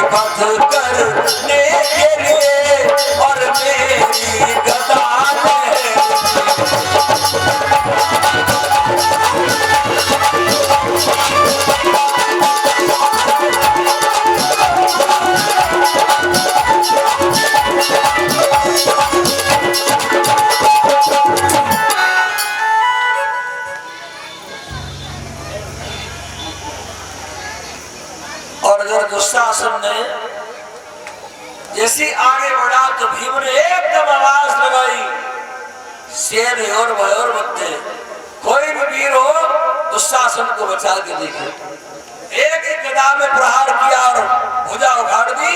वध करने के लिए और मेरी गदा दुशासन ने जैसे आगे बढ़ा तो भीम ने एकदम आवाज लगाई, शेर और भयोर मध्य कोई भी वीर हो दुशासन को बचा के देखे। एक एक गदा में प्रहार किया और भुजा उखाड़ दी,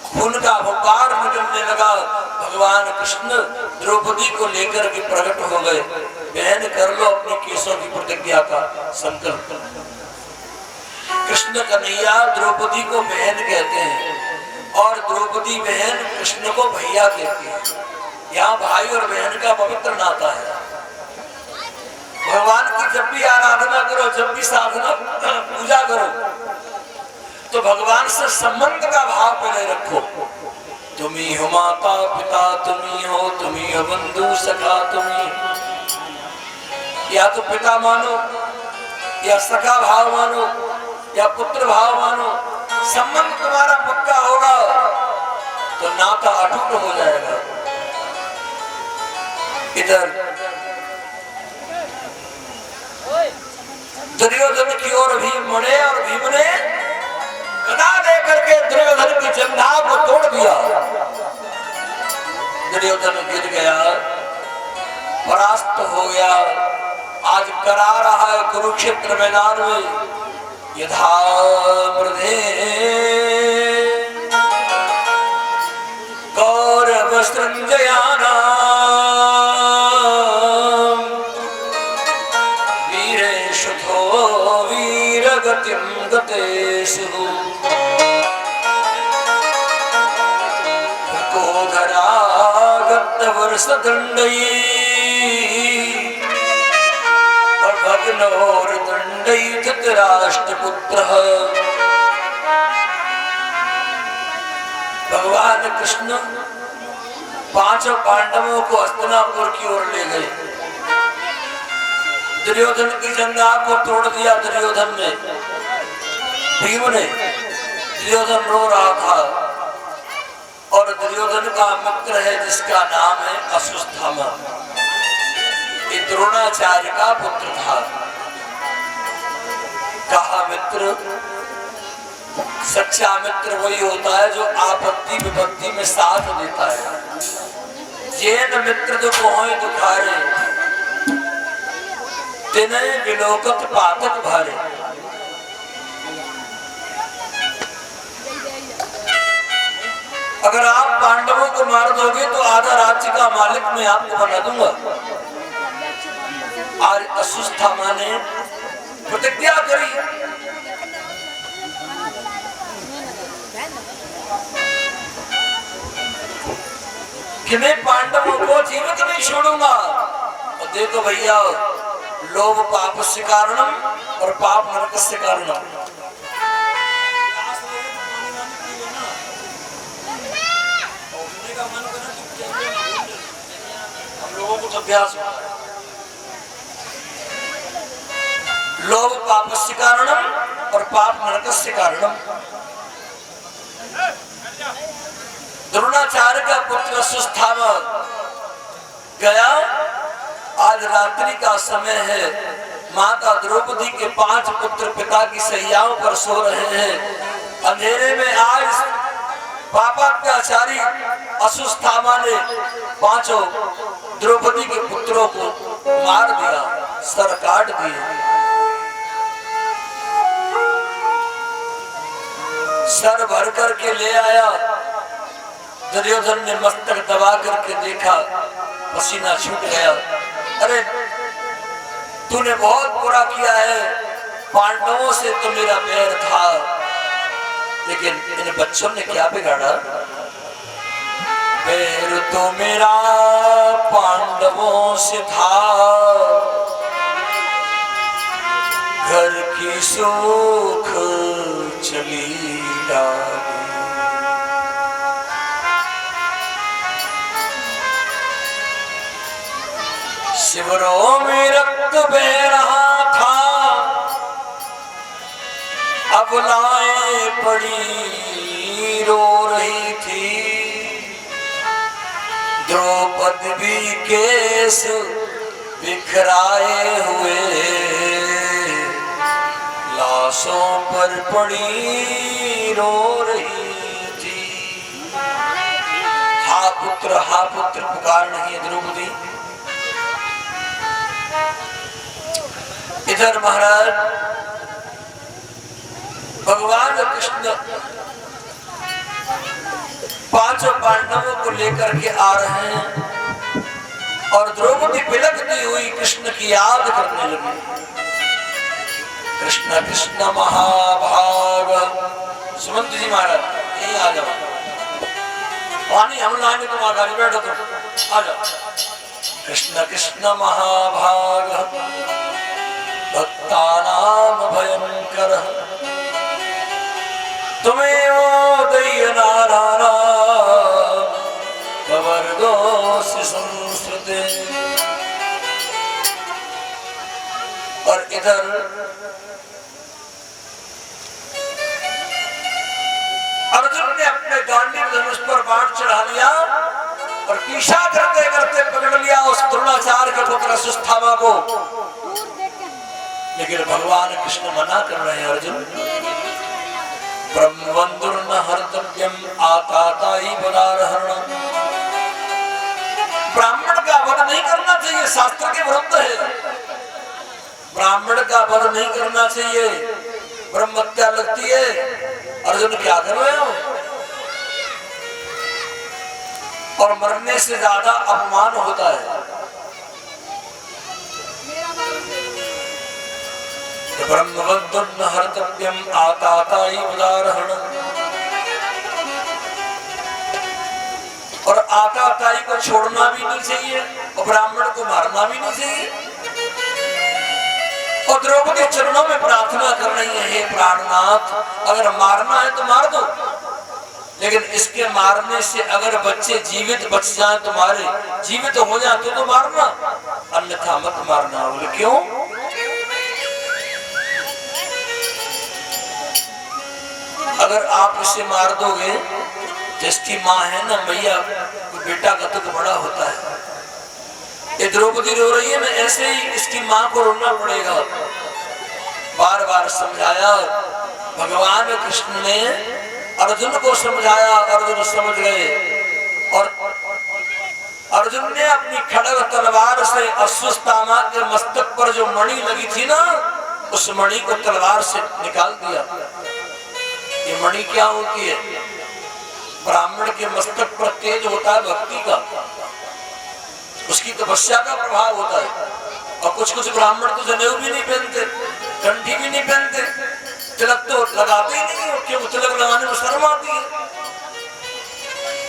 खून का फुब्बार निकलने लगा। भगवान कृष्ण द्रौपदी को लेकर के प्रकट हो गए। बहन कर लो अपने केशों की प्रतिज्ञा का संकल्प। कृष्ण कन्हैया द्रौपदी को बहन कहते हैं और द्रौपदी बहन कृष्ण को भैया कहती है। यहाँ भाई और बहन का पवित्र नाता है। भगवान की जब भी आराधना करो, जब भी साधना पूजा करो तो भगवान से संबंध का भाव पहले रखो। तुम्ही हो माता पिता, तुम्ही हो, तुम्ही हो बंधु सखा, तुम्ही या तो पिता मानो या सखा भाव मानो या पुत्र भाव मानो। संबंध तुम्हारा पक्का होगा तो नाता अटूट हो जाएगा। इधर दुर्योधन की ओर भीम मुड़े और भीम ने गदा लेकर के दुर्योधन की जंघा को तोड़ दिया। दुर्योधन गिर गया, परास्त हो गया। आज करा रहा है कुरुक्षेत्र मैदान में यथा मृधे कौरव संजयानां वीरेषुतो वीरगतिं गतेषु कोधरागतवर्षदण्डैः धृतराष्ट्रपुत्रः। भगवान कृष्ण पांचों पांडवों को हस्तिनापुर की ओर ले गए। दुर्योधन की जंघा को तोड़ दिया दुर्योधन ने, भीम ने। दुर्योधन रो रहा था और दुर्योधन का मित्र है जिसका नाम है अश्वत्थामा। ये द्रोणाचार्य का पुत्र था। कहा मित्र, सच्चा मित्र वही होता है जो आपत्ति विपत्ति में साथ देता है। जैन मित्र जो कोई दुखारे तिन्हें विलोकत पातक भारे। अगर आप पांडवों को मार दोगे तो आधा राज्य का मालिक मैं आपको बना दूंगा। आज अश्वत्थामा ने प्रतिज्ञा करी, कि मैं पांडवों को जीवित नहीं छोड़ूंगा। और देखो भैया, लोभ पाप से कारणम और पाप नरक से कारणम। हम लोगों को अभ्यास होता है। लोभ पाप से कारणम और पाप नरक से कारणम। द्रोणाचार्य का पुत्र अश्वत्थामा गया। आज रात्रि का समय है। माता द्रौपदी के 5 पुत्र पिता की सैयाओं पर सो रहे हैं। अंधेरे में आज पापात्याचारी अश्वत्थामा ने 5 द्रौपदी के पुत्रों को मार दिया, सर काट दिए। सर भर करके ले आया। दुर्योधन ने मस्तक दबा करके देखा, पसीना छूट गया। अरे तूने बहुत बुरा किया है, पांडवों से तो मेरा बैर था, लेकिन इन बच्चों ने क्या बिगाड़ा? बैर तो मेरा पांडवों से था, घर की सुख चली डाली। शिविरों में रक्त बह रहा था, अबलाएं पड़ी रो रही थी, द्रौपदी भी केस बिखराए हुए लाशों पर पड़ी रो रही थी। हा पुत्र पुकार रही है द्रौपदी। इधर महाराज भगवान कृष्ण पांचों पांडवों को लेकर के आ रहे हैं और द्रौपदी बिलखती हुई कृष्ण की याद करने लगी। कृष्ण कृष्ण महाभाग। सुमंत जी महाराज यहीं आ जाओ, पानी हम लाएंगे, तुम आगे बैठो, तुम आ जाओ। कृष्ण कृष्ण महाभाग भक्तानां भयंकर, तुम्हें दयनारायण कवर्गों संस्कृते। और इधर अर्जुन ने अपने गांडीव धनुष पर बाण चढ़ा लिया और पीछा करते करते पकड़ लिया उस द्रोणाचार्य के पुत्र सुस्थामा को। लेकिन भगवान कृष्ण मना कर रहे हैं, अर्जुन ब्रह्मवंदुर न हर्तव्यम आताताई बलारहरणम। ब्राह्मण का वध नहीं करना चाहिए, शास्त्र के विरुद्ध है। ब्राह्मण का वध नहीं करना चाहिए, ब्रह्म हत्या लगती है। अर्जुन क्या कर रहे हो? और मरने से ज्यादा अपमान होता है। ब्रह्मवंदुर न हर्तव्यम आताताई बलारहरणम। और आताताई को छोड़ना भी नहीं चाहिए और ब्राह्मण को मारना भी नहीं चाहिए। और द्रौपदी चरणों में प्रार्थना कर रही है, हे प्राणनाथ, अगर मारना है तो मार दो, लेकिन इसके मारने से अगर बच्चे जीवित बच जाए, तुम्हारे जीवित हो जाए तो मारना, अन्यथा मत मारना। बोले क्यों? अगर आप इसे मार दोगे, जिसकी माँ है ना मैया, बेटा का दुख बड़ा होता है। ये द्रौपदी रो रही है ना, ऐसे ही इसकी माँ को रोना पड़ेगा। बार बार समझाया भगवान कृष्ण ने, अर्जुन को समझाया, अर्जुन समझ गए। और अर्जुन ने अपनी खड़ग तलवार से अश्वत्थामा के मस्तक पर जो मणि लगी थी ना, उस मणि को तलवार से निकाल दिया। ये मणि क्या होती है? ब्राह्मण के मस्तक पर तेज होता है भक्ति का, उसकी तपस्या का प्रभाव होता है। और कुछ कुछ ब्राह्मण तो जनेऊ भी नहीं पहनते, कंठी भी नहीं पहनते, तिलक तो लगाते ही नहीं, क्योंकि तिलक लगाने में शर्म आती है।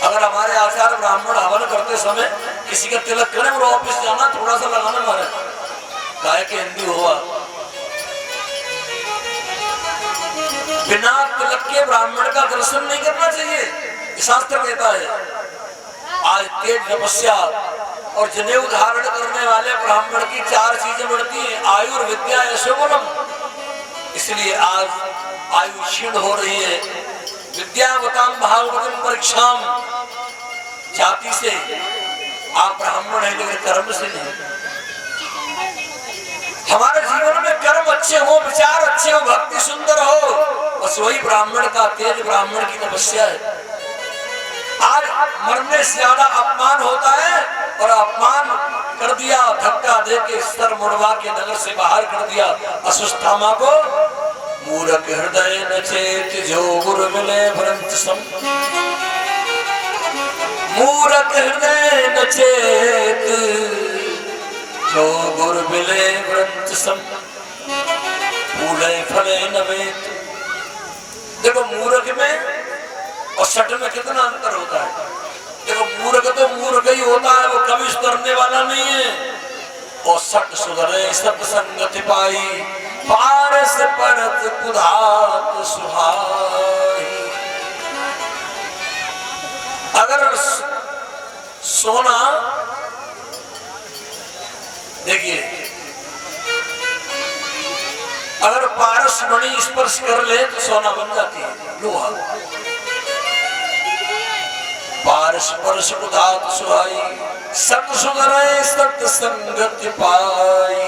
अगर हमारे आचार्य ब्राह्मण हवन करते समय किसी का तिलक करें और ऑफिस जाना, थोड़ा सा लगाना मारे, गाय के हिंदी हुआ, बिना तिलक के ब्राह्मण का दर्शन नहीं करना चाहिए, शास्त्र कहता है। आज तेज तपस्या और जनेऊ धारण करने वाले ब्राह्मण की 4 चीजें बढ़ती हैं, आयुर्विद्या यशोबलम। इसलिए आज आयु क्षीण हो रही है। विद्यावताम भागवतम परीक्षाम, जाति से आप ब्राह्मण है लेकिन कर्म से नहीं। हमारे जीवन में कर्म अच्छे हो, विचार अच्छे हो, भक्ति सुंदर हो, बस वही ब्राह्मण का तेज, ब्राह्मण की तपस्या है। आज मरने से ज्यादा अपमान होता है, और अपमान कर दिया, धक्का देके सर मुड़वा के नगर से बाहर कर दिया अश्वत्थामा को। मूर्ख हृदय न चेत जो गुरु मिले भ्रंत सम। मूर्ख हृदय न चेत जो गुरु मिले भ्रंत सम। फूले फले न वेत। देखो मूर्ख में और सट में कितना अंतर होता है। देखो मूर्ख तो मूर्ख ही होता है, वो कभी सुधरने वाला नहीं है। और सट सुधरे सत्संगति पाई, पारस परत कुधात सुहाई। सोना देखिए, अगर पारस मणि स्पर्श कर ले तो सोना बन जाती है, लोहा। पारस परस उदात सुहाई, संग सुधरे सत संगत पाई।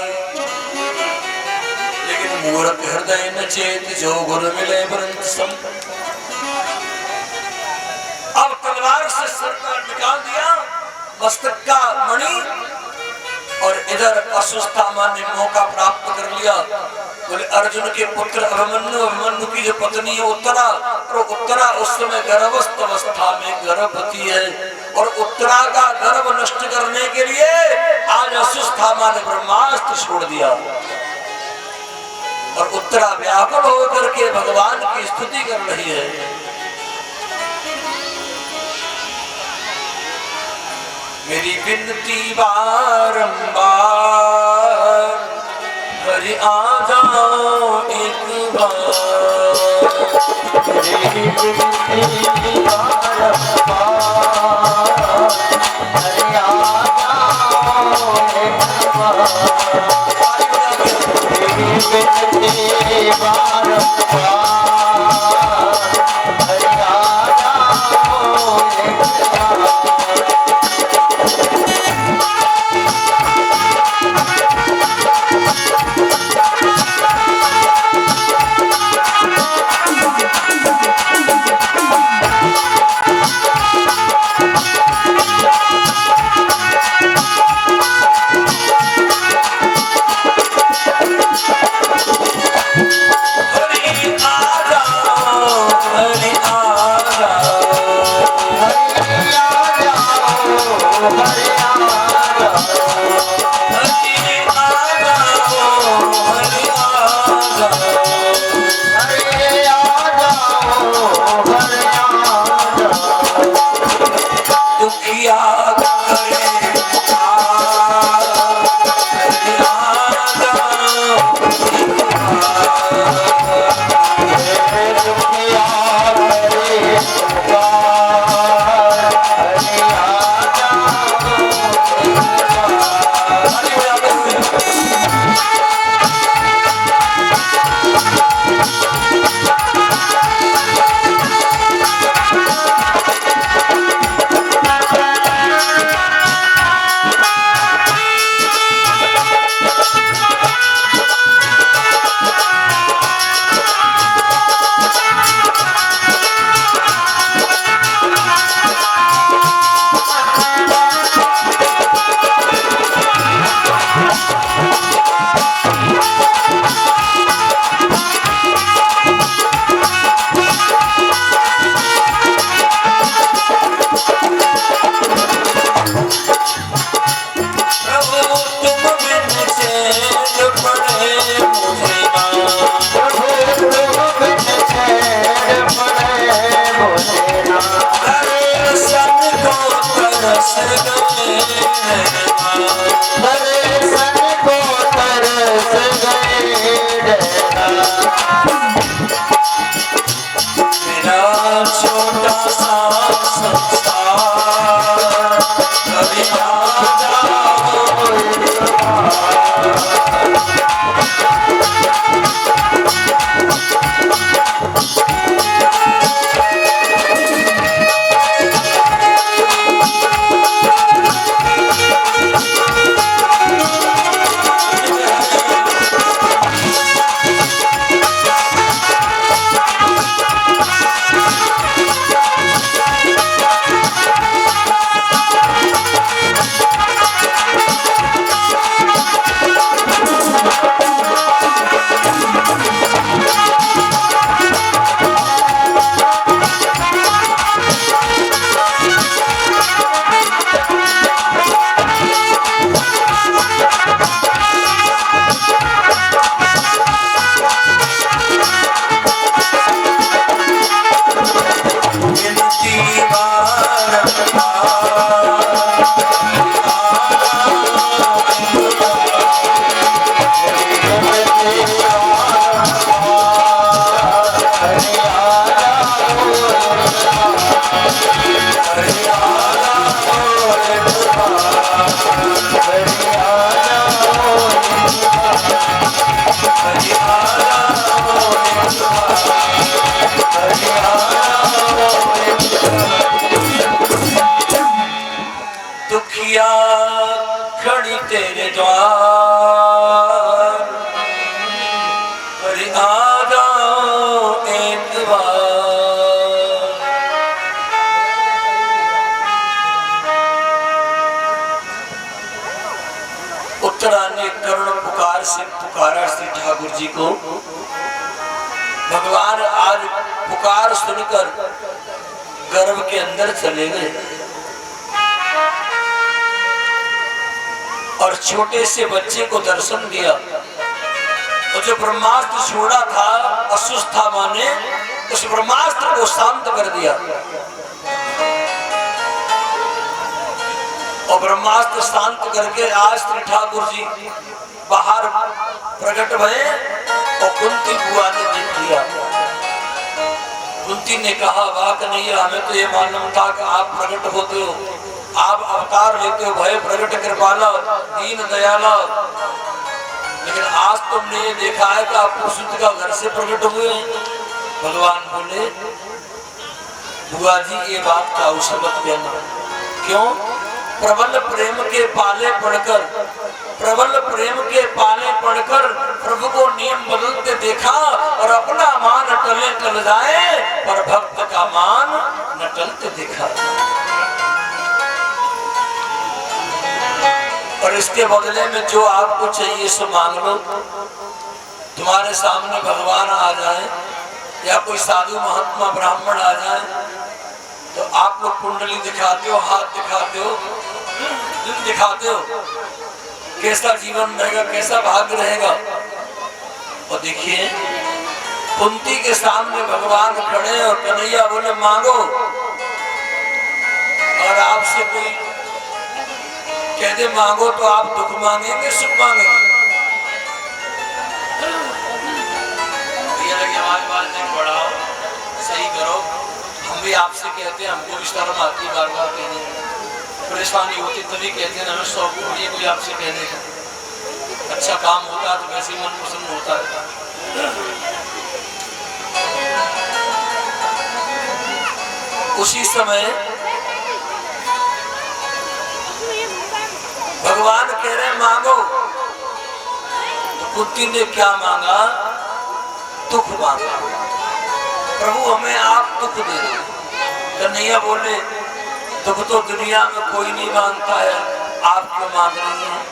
लेकिन मूर्ख हृदय न चेत, जो गुर मिले वृंद सम। अब तलवार से सर निकाल दिया, मस्तक का मणि, और इधर अश्वस्थामा ने मौका प्राप्त कर लिया। बोले अर्जुन के पुत्र अभिमन्यु, अभिमन्यु की जो पत्नी है उत्तरा, और उत्तरा उस समय गर्भस्थ अवस्था में गर्भवती है, और उत्तरा का गर्भ नष्ट करने के लिए आज अश्वस्थामा ने ब्रह्मास्त्र छोड़ दिया, और उत्तरा व्याकुल होकर के भगवान की स्तुति कर रही है। मेरी विनती बारंबार, हरि आ जाओ एक बार। मेरी विनती बारंबार, हरि आ जाओ एक बार। मेरी विनती बारंबार, हरि आ जाओ एक बार। दुखिया खड़ी तेरे द्वार, अरे आ जाओ एक बार। उत्तरा ने करुण पुकार से पुकारा श्री ठाकुर जी को। भगवान आज पुकार सुनकर गर्भ के अंदर चले गए और छोटे से बच्चे को दर्शन दिया। तो जो ब्रह्मास्त्र छोड़ा था, असुस था माने, उस ब्रह्मास्त्र को शांत कर दिया और ब्रह्मास्त्र शांत करके आज श्री ठाकुर जी बाहर प्रकट भये और कुंती बुआ ने देख लिया। कुंती ने कहा, वाह कन्हैया, हमें तो ये मालूम था कि आप प्रकट होते हो, आप अवतार लेते हो, भय प्रकट कृपाला दीन दयाला, लेकिन आज तुमने ये देखा है कि आप पुरुष का घर से प्रकट हुए। भगवान बोले, बुआ जी ये बात का उसे मत कहना। क्यों? प्रबल प्रेम के पाले पढ़कर, प्रबल प्रेम के पाले पढ़कर प्रभु को नियम बदलते देखा और अपना मान टले टल जाए पर भक्त का मान न टलते देखा। और इसके बदले में जो आपको चाहिए सो मांग लो। तुम्हारे सामने भगवान आ जाए या कोई साधु महात्मा ब्राह्मण आ जाए तो आप लोग कुंडली दिखाते हो, हाथ दिखाते हो, दिन दिखाते हो, कैसा जीवन रहेगा, कैसा भाग्य रहेगा। और देखिए कुंती के सामने भगवान खड़े और कन्हैया बोले मांगो। और आपसे कोई कहते मांगो तो आप दुख मांगेंगे, सुख मांगेंगे? आवाज नहीं बढ़ाओ, सही करो। हम भी आपसे कहते हैं, हमको भी शर्म आती है बार बार कहने में, परेशानी होती तभी कहते हैं, हमें शौक थोड़ी है कोई आपसे कहने का। अच्छा काम होता है तो वैसे मन प्रसन्न होता है। उसी समय भगवान कह रहे मांगो। तो कुंती ने क्या मांगा? दुख मांगा। प्रभु हमें आप दुख दे दो। कन्हैया बोले, दुख तो दुनिया में कोई नहीं मांगता है, आप क्यों मांग रही हैं?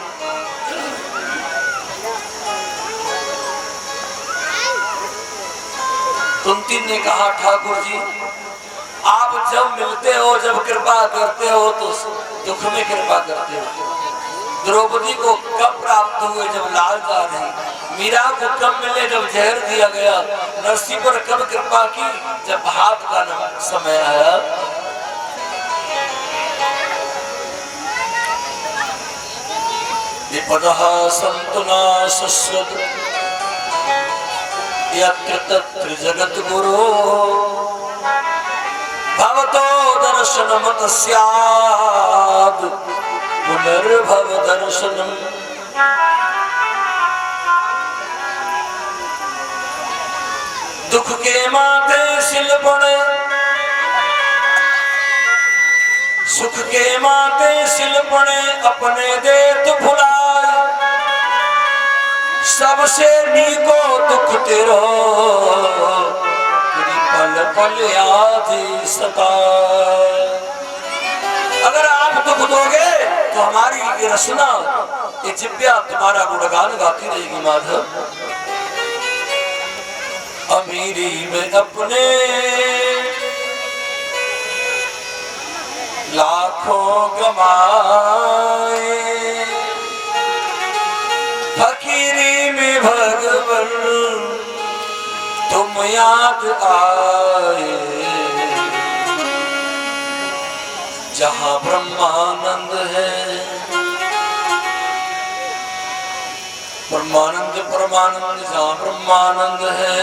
कुंती ने कहा, ठाकुर जी आप जब मिलते हो, जब कृपा करते हो तो दुख में कृपा करते हो। द्रौपदी को कब प्राप्त हुए? जब लाल जा रही। मीरा को कब मिले? जब जहर दिया गया। नरसिंह पर कब कृपा की? जब भात का समय आया। विपदः सन्तु न शश्वत् यत्र तत्र जगद्गुरो भवतो दर्शनमत स्यात् पुनर्भव दर्शनम। दुख के माथे सिल पड़े, सुख के माथे सिल पड़े, अपने दे तो भुलाए, सबसे नीको दुख तेरो, पल पल याद सताए। अगर आप दुख दोगे तो हमारी ये रचना, ये जिब्या तुम्हारा गुणगान गाती रहेगी माधव। अमीरी में अपने लाखों गमाए, फकीरी में भगवन तुम याद आए, जहाँ ब्रह्मानंद है। ब्रह्मानंद परमानंद जहाँ ब्रह्मानंद है,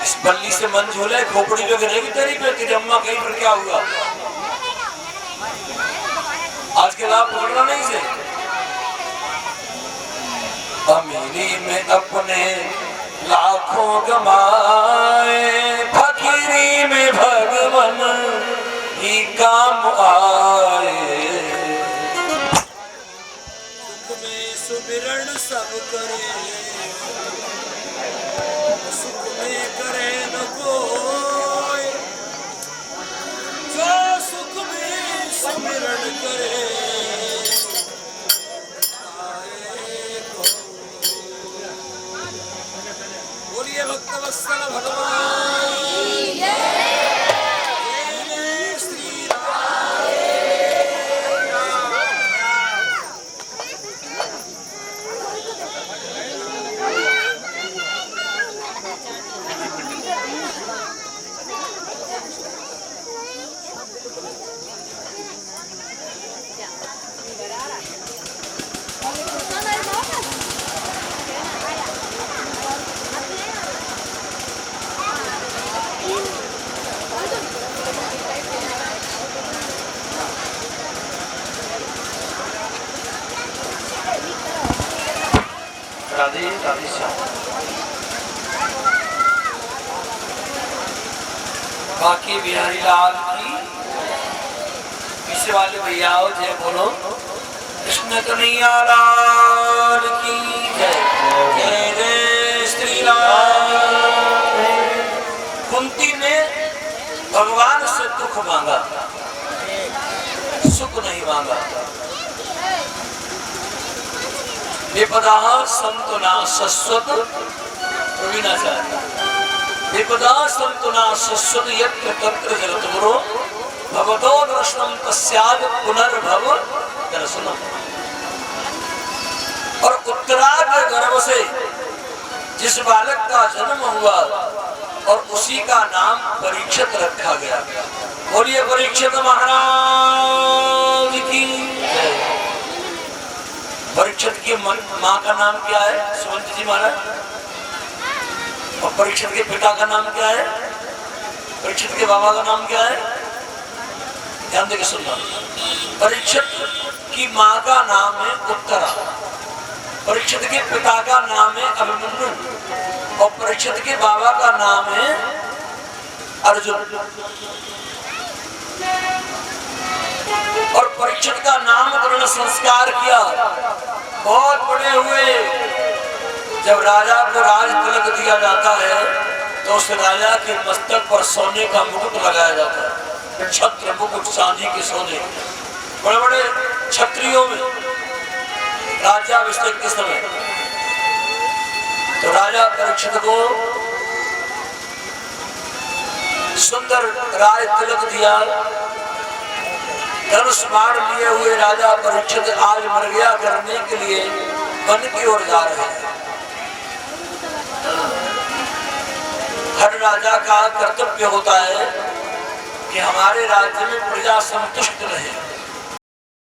इस बल्ली से मन झूले, खोपड़ी पे गिरेगी तेरी पे, तेरी अम्मा कहीं पर क्या हुआ। आज के लाभ पकड़ना नहीं से। अमीरी में अपने लाखों कमाए, फकीरी में भगवान ही काम आए। सुख में सुमिरन सब करे, सुख में करे न कोई, जो सुख में सुमिरन करे भक्त वत्सल भगवान श्री राम। राधे राधे श्याम। बाकी बिहारी लाल की पीछे वाले भैया जय बोलो। कृष्ण कन्हैया लाल की जय। जय जय श्री राम। कुंती ने भगवान से दुख मांगा, सुख नहीं मांगा। विपदा संतुना शश्वत प्रवीणाचार्य। विपदा संतुना शश्वत यत्र तत्र जलतुरो भवतो दर्शनम तस्याद पुनर्भव दर्शनम। और उत्तरार्ध गर्भ से जिस बालक का जन्म हुआ और उसी का नाम परीक्षित रखा गया। बोलिए परीक्षित महाराज की जय। परीक्षित की माँ का नाम क्या है? सुमंत जी महाराज। और परीक्षित के पिता का नाम क्या है? परीक्षित के बाबा का नाम क्या है? ध्यान देकर सुनना। परीक्षित की माँ का नाम है उत्तरा, परीक्षित के पिता का नाम है अभिमन्यु और परीक्षित के बाबा का नाम है अर्जुन। और परीक्षित का नामकरण संस्कार किया। बहुत बड़े हुए। जब राजा को राज तिलक दिया जाता है तो उस राजा के मस्तक पर सोने का मुकुट लगाया जाता है, छत्र मुकुट चांदी के सोने। बड़े बड़े छत्रियों में राज्याभिषेक के समय तो राजा परीक्षित को सुंदर राज तिलक दिया। धनुष बाण लिए हुए राजा परीक्षित आज मृगया करने के लिए वन की ओर जा रहे हैं। हर राजा का कर्तव्य होता है कि हमारे राज्य में प्रजा संतुष्ट रहे।